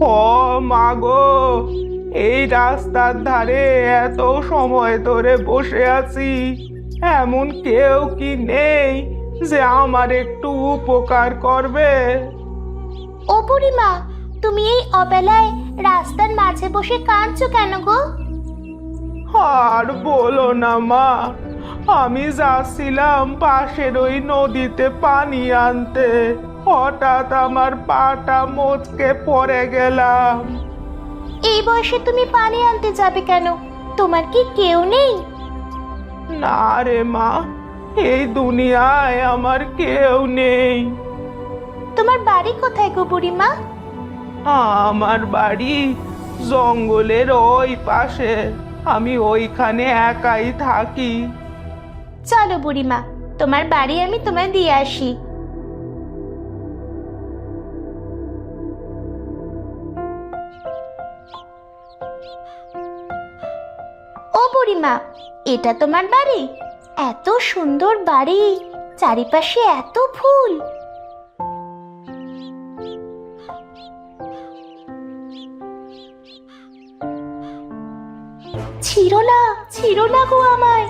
ও মা গো, এই রাস্তার ধারে এত সময় ধরে বসে আছি, এমন কেউ কি নেই যে আমার একটু উপকার করবে? ও বুড়িমা, তুমি এই অবেলায় রাস্তার মাঝে বসে কাঁদছো কেন গো? আর বলো না মা, আমি যাচ্ছিলাম পাশের ওই নদীতে পানি আনতে, হঠাৎ আমার পাটা মচকে পড়ে গেলাম। এই বয়সে তুমি পানি আনতে যাবে কেন? তোমার কি কেউ নেই? না রে মা, এই দুনিয়ায় আমার কেউ নেই। তোমার বাড়ি কোথায় গো বুড়িমা? আমার বাড়ি জঙ্গলের ওই পাশে, আমি ওইখানে একাই থাকি। চলো বুড়িমা, তোমার বাড়ি আমি তোমায় দিয়ে আসি। ও বুড়িমা, এটা তোমার বাড়ি? এত সুন্দর বাড়ি, চারিপাশে এত ফুল। ছিড়ো না গো আমায়,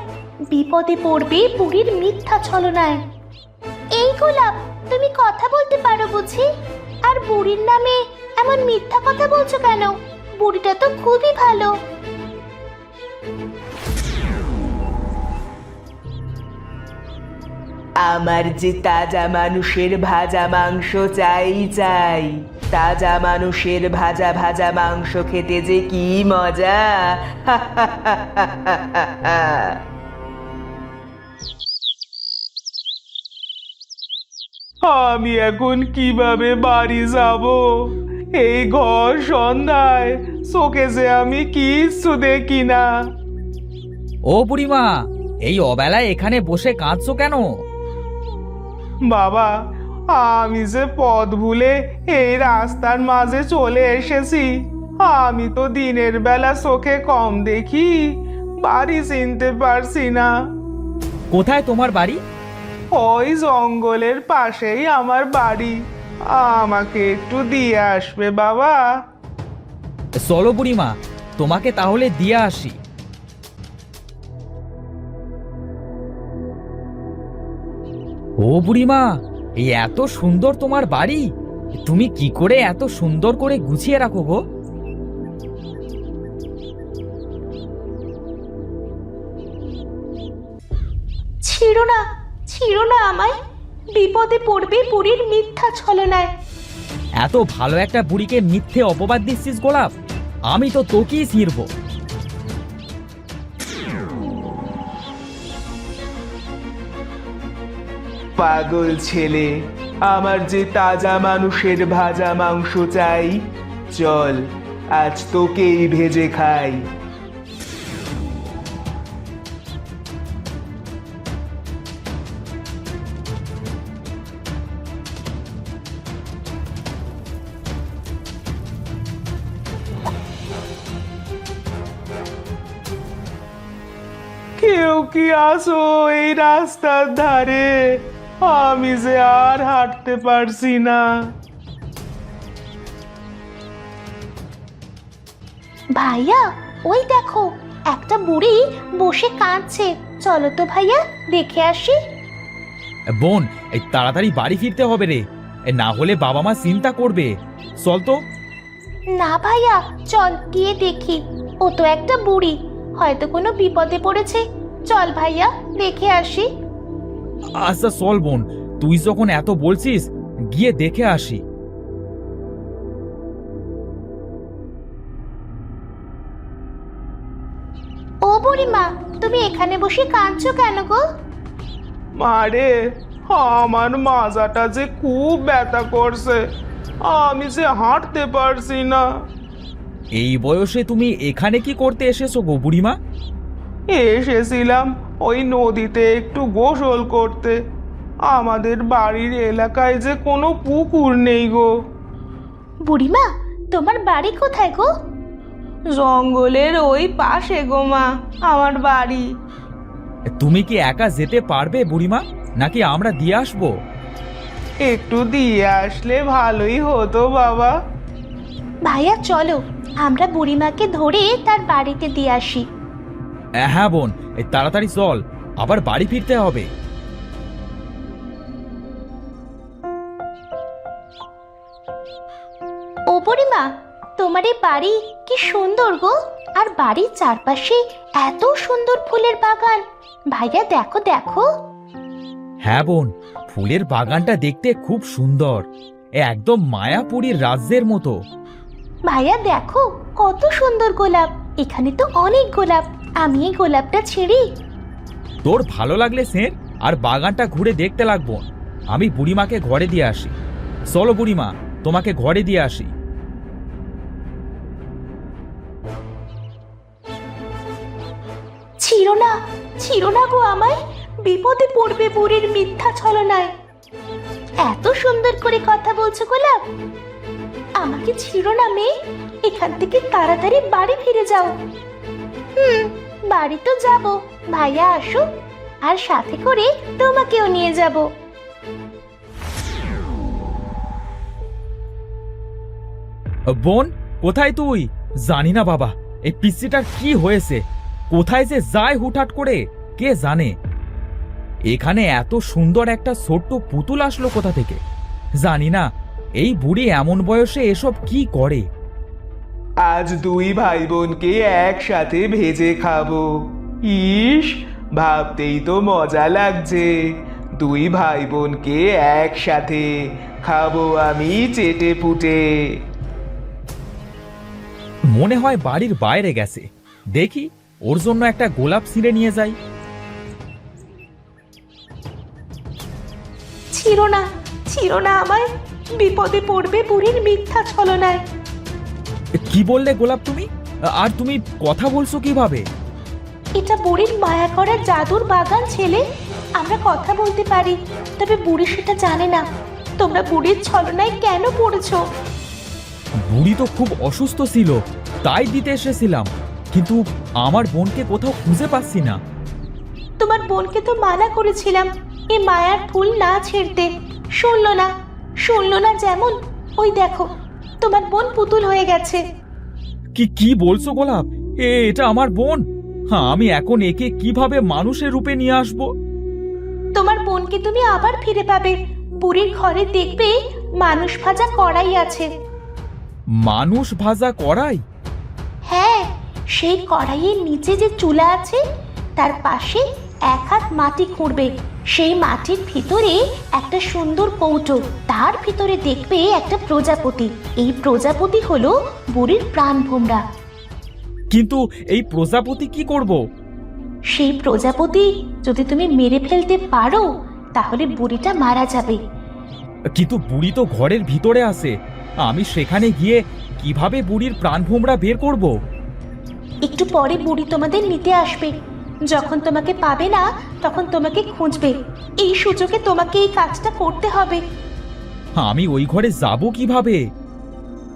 বিপদে পড়বে বুড়ির মিথ্যা ছলনায়। এই গোলাপ, তুমি কথা বলতে পারো বুঝি? আর বুড়ির নামে এমন মিথ্যা কথা বলছো কেন? বুড়িটা তো খুবই ভালো। আমার যে তাজা মানুষের ভাজা মাংস চাই চাই, তাজা মানুষের ভাজা ভাজা মাংস খেতে যে কি মজা! আমি এখন কিভাবে বাড়ি যাব? এই ঘর সন্ধ্যায় চোখে যে আমি কিচ্ছু দেখি না। ও বুড়িমা, এই অবেলায় এখানে বসে কাঁদছো কেন? বাবা, আমি যে পথ ভুলে এই রাস্তার মাঝে চলে এসেছি। আমি তো দিনের বেলা চোখে কম দেখি, বাড়ি চিনতে পারছি না। কোথায় তোমার বাড়ি? ওই জঙ্গলের পাশেই আমার বাড়ি, আমাকে একটু দিয়ে আসবে বাবা? চলো বুড়িমা, তোমাকে তাহলে দিয়ে আসি। ও বুড়িমা, এই এত সুন্দর তোমার বাড়ি, তুমি কি করে এত সুন্দর করে গুছিয়ে রাখো গো? ছিড়ো না আমায়, বিপদে পড়বে বুড়ির মিথ্যা ছলনায়। এত ভালো একটা বুড়িকে মিথ্যে অপবাদ দিচ্ছিস গোলাপ? আমি তো তোকেই ছিঁড়ব। পাগল ছেলে, আমার যে তাজা মানুষের ভাজা মাংস চাই, চল আজ তোকেই ভেজে খাই। কেউ কি আসো এই রাস্তার ধারে? আমি যে আর হাঁটতে পারছি না। ভাইয়া, ওই দেখো, একটা বুড়ি বসে কাঁদছে। চলো তো ভাইয়া, দেখে আসি। বোন, এই তাড়াতাড়ি বাড়ি ফিরতে হবে রে, না হলে বাবা মা চিন্তা করবে। চল তো। না ভাইয়া, চল গিয়ে দেখি। ও তো একটা বুড়ি, হয়তো কোনো বিপদে পড়েছে। চল ভাইয়া, দেখে আসি। আচ্ছা চল বোন, তুই যখন এত বলছিস, গিয়ে দেখে আসি। ও বুড়িমা, তুমি এখানে বসে কাঁদছো কেন গো? মারে, আমার মাজাটা যে খুব ব্যথা করছে, আমি যে হাঁটতে পারছি না। এই বয়সে তুমি এখানে কি করতে এসেছো গো বুড়িমা? এসেছিলাম ওই নদীতে একটু গোসল করতে। আমাদের বাড়ির এলাকায় যে কোনো পুকুর নেই গো। বুড়িমা, তোমার বাড়ি কোথায় গো? জঙ্গলের ওই পাশে গো মা, আমার বাড়ি। তুমি কি একা যেতে পারবে বুড়িমা, নাকি আমরা দিয়ে আসবো? একটু দিয়ে আসলে ভালোই হতো বাবা। ভাইয়া চলো আমরা বুড়িমাকে ধরে তার বাড়িতে দিয়ে আসি। হ্যাঁ বোন, এই তাড়াতাড়ি চল, আবার বাড়ি ফিরতে হবে। ও বুড়িমা, তোমার এই বাড়ি কি সুন্দর গো! আর বাড়ির চারপাশে এত সুন্দর ফুলের বাগান। ভাইয়া দেখো দেখো। হ্যাঁ বোন, ফুলের বাগানটা দেখতে খুব সুন্দর, একদম মায়াপুরীর রাজ্যের মতো। ভাইয়া দেখো কত সুন্দর গোলাপ। এখানে তো অনেক গোলাপ। আমি এই গোলাপটা ছিঁড়ি। তোর ভালো লাগলে সেন আর বাগানটা ঘুরে দেখতে লাগবো। আমি বুড়িমাকে ঘরে দিয়ে আসি। চলো বুড়িমা, তোমাকে ঘরে দিয়ে আসি। ছিঁড়ো না গো আমায়, বিপদে পড়বে বুড়ির মিথ্যা ছলনায়। এত সুন্দর করে কথা বলছো গোলাপ, আমাকে ছিঁড়ো না মেয়ে। এখান থেকে তাড়াতাড়ি বাড়ি ফিরে যাও। বাড়ি তো যাব, ভাইয়া আসুক আর সাথে করে তোমাকেও নিয়ে যাব। বোন, কোথায় তুই? জানি না বাবা, এই পিসিটার কি হয়েছে, কোথায় যে যায় হুটহাট করে কে জানে। এখানে এত সুন্দর একটা ছোট্ট পুতুল আসলো কোথা থেকে জানি না। এই বুড়ি এমন বয়সে এসব কি করে? আজ দুই ভাই বোনকে একসাথে ভেজে খাবো। ইস, ভাবতেই তো মজা লাগছে। দুই ভাই বোনকে একসাথে খাবো আমি চেটে পুটে। মনে হয় বাড়ির বাইরে গেছে, দেখি ওর জন্য একটা গোলাপ ছিঁড়ে নিয়ে যাই। ছিঁড়ো না আমায়, বিপদে পড়বে বুড়ির মিথ্যা ছলনায়। কি বললে গোলাপ তুমি? আর তুমি কথা বলছো কিভাবে? এটা বুড়ির মায়া করা জাদুর বাগান ছেলে। আমরা কথা বলতে পারি, তবে বুড়ি সেটা জানে না। তোমরা বুড়ির ছলনায় কেন পড়েছো? বুড়ি তো খুব অসুস্থ ছিল, তাই দিতে এসেছিলাম, কিন্তু আমার বোনকে কোথাও খুঁজে পাচ্ছি না। তোমার বোনকে তো মানা করেছিলাম এই মায়ার ফুল না ছিঁড়তে। শুনলো না যেমন। ওই দেখো, তোমার বোন পুতুল হয়ে গেছে। কি বলছো গোলাপ? এটা আমার বোন? হ্যাঁ, আমি এখন একে কিভাবে মানুষের রূপে নিয়ে আসব? তোমার বোনকে তুমি আবার ফিরে পাবে। বুড়ির ঘরে দেখবে মানুষ ভাজা কড়াই আছে। মানুষ ভাজা কড়াই? হ্যাঁ, সেই কড়াইয়ের নিচে যে চুলা আছে তার পাশে এক হাত মাটি খুঁড়বে। সেই মাটির ভিতরে একটা সুন্দর কৌটো, তার ভিতরে দেখবে একটা প্রজাপতি। এই প্রজাপতি হলো বুড়ির প্রাণ ভোমরা। কিন্তু এই প্রজাপতি কি করব? সেই প্রজাপতি যদি তুমি মেরে ফেলতে পারো তাহলে বুড়িটা মারা যাবে। কিন্তু বুড়ি তো ঘরের ভিতরে আছে, আমি সেখানে গিয়ে কিভাবে বুড়ির প্রাণভোমরা বের করব? একটু পরে বুড়ি তোমাদের নিতে আসবে। যখন তোমাকে পাবে না তখন তোমাকে খুঁজবে। এই সুযোগে তোমাকে এই কাজটা করতে হবে। আমি ওই ঘরে যাব কিভাবে?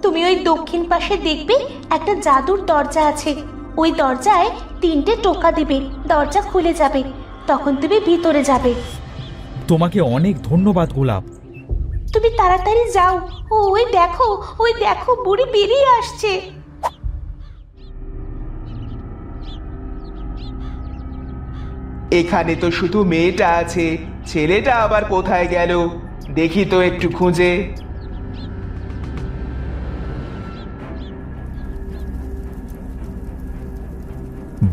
তুমি ওই দক্ষিণ পাশে দেখবে একটা জাদুর দরজা আছে। ওই দরজায় 3টে টোকা দিবে, দরজা খুলে যাবে। তখন তুমি ভিতরে যাবে। তোমাকে অনেক ধন্যবাদ গোলাপ। তুমি তাড়াতাড়ি যাও। ওই দেখো বুড়ি বেরিয়ে আসছে। এখানে তো শুধু মেয়েটা আছে, ছেলেটা আবার কোথায় গেল? দেখি তো একটু খুঁজে।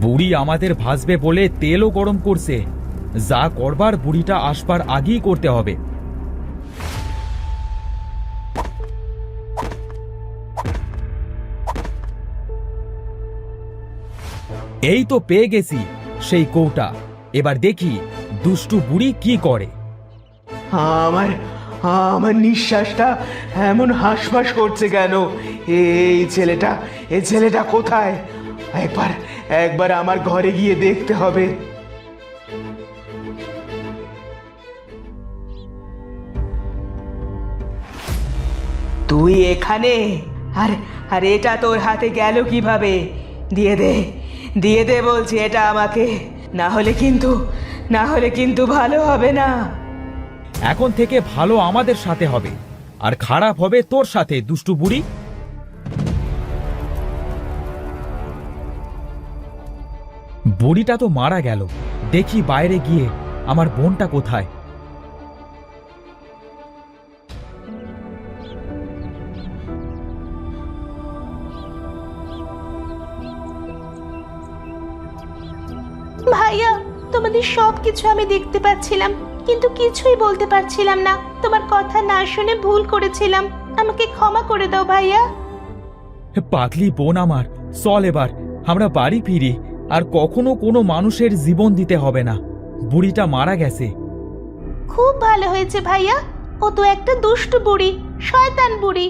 বুড়ি আমাদের ভাজবে বলে তেলও গরম করছে। যা করবার বুড়িটা আসবার আগেই করতে হবে। এই তো পেয়ে গেছি সেই কৌটা। এবার দেখি দুষ্টু বুড়ি কি করে। আমার আমার নিঃশ্বাসটা এমন হাঁসফাঁস করছে কেন? এই ছেলেটা কোথায়? একবার আমার ঘরে গিয়ে দেখতে হবে। তুই এখানে? আর এটা তোর হাতে গেল কিভাবে? দিয়ে দে বলছি এটা আমাকে, না হলে কিন্তু ভালো হবে না। এখন থেকে ভালো আমাদের সাথে হবে, আর খারাপ হবে তোর সাথে, দুষ্টু বুড়ি। বুড়িটা তো মারা গেল, দেখি বাইরে গিয়ে আমার বোনটা কোথায়। ভাইয়া, তোমাদের সব কিছু আমি দেখতে পাচ্ছিলাম, কিন্তু কিছুই বলতে পারছিলাম না। তোমার কথা না শুনে ভুল করেছিলাম, আমাকে ক্ষমা করে দাও ভাইয়া। পাগলি বোন আমার, চল এবার আমরা বাড়ি ফিরি, আর কখনো কোনো মানুষের জীবন দিতে হবে না। বুড়িটা মারা গেছে। খুব ভালো হয়েছে ভাইয়া, ও তো একটা দুষ্টু বুড়ি, শয়তান বুড়ি।